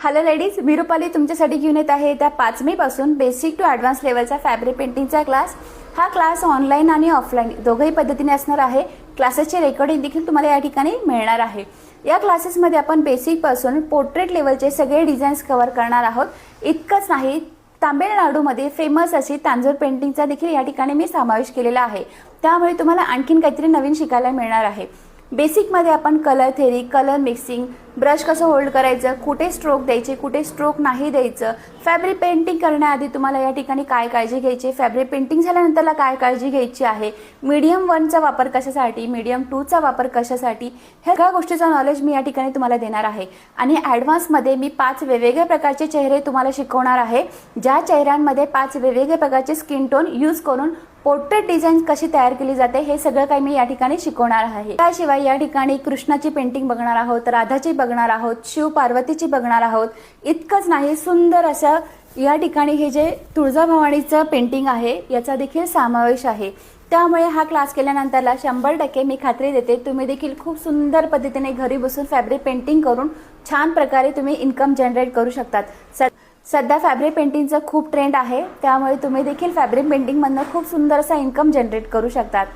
Hello ladies, मी रुपाली तुमच्यासाठी घेऊन येत आहे त्या 5 मे पासून बेसिक टू ॲडव्हान्स लेवलचा फॅब्रिक पेंटिंगचा क्लास। हा क्लास ऑनलाईन आणि ऑफलाईन दोघेही पद्धतीने असणार आहे। क्लासेसचे रेकॉर्डिंग देखील तुम्हाला या ठिकाणी मिळणार आहे। या क्लासेसमध्ये आपण बेसिक पासून पोर्ट्रेट लेवलचे सगळे डिझाईन्स कव्हर करणार आहोत। इतकंच नाही, तामिळनाडूमध्ये फेमस अशी तांजोर पेंटिंगचा देखील या ठिकाणी मी समावेश केलेला आहे। त्यामुळे तुम्हाला आणखीन काहीतरी नवीन शिकायला मिळणार आहे। बेसिक मध्ये आपण colour theory, colour mixing, brush कसं होल्ड करायचं, कुठे स्ट्रोक द्यायचे, कुठे स्ट्रोक नाही द्यायचं, फॅब्रिक पेंटिंग करण्याआधी तुम्हाला या ठिकाणी काय काळजी घ्यायची, फॅब्रिक पेंटिंग झाल्यानंतरला काय काळजी घ्यायची आहे, मीडियम 1 चा वापर कशासाठी, मीडियम 2 चा वापर कशासाठी, ह्या सगळ्या गोष्टीचा नॉलेज मी या ठिकाणी तुम्हाला देणार आहे। आणि ॲडव्हान्स मध्ये मी 5 वेगवेगळ्या प्रकारचे चेहरे तुम्हाला शिकवणार आहे, ज्या चेहऱ्यांमध्ये 5 वेगवेगळ्या प्रकारचे स्किन टोन यूज करून पोर्ट्रेट डिझाईन कशी तयार केली जाते हे सगळं काही मी या ठिकाणी शिकवणार आहे। त्याशिवाय या ठिकाणी कृष्णाची पेंटिंग बघणार आहोत, राधाची बघणार आहोत, शिव पार्वतीची बघणार आहोत। इतकंच नाही, सुंदर असं या ठिकाणी हे जे तुळजाभवानीचं पेंटिंग आहे याचा देखील समावेश आहे। त्यामुळे हा क्लास केल्यानंतरला 100% मी खात्री देते तुम्ही देखील खूप सुंदर पद्धतीने घरी बसून फॅब्रिक पेंटिंग करून छान प्रकारे तुम्ही इन्कम जनरेट करू शकतात। सध्या फॅब्रिक पेंटिंगचं खूप ट्रेंड आहे, त्यामुळे तुम्ही देखील फॅब्रिक पेंटिंगमधनं खूप सुंदर असा इन्कम जनरेट करू शकतात।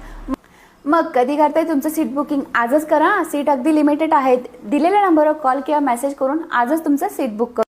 मग कधी करताय तुमचं सीट बुकिंग? आजच करा, सीट अगदी लिमिटेड आहेत। दिलेल्या नंबरवर कॉल किंवा मेसेज करून आजच तुमचं सीट बुक करा।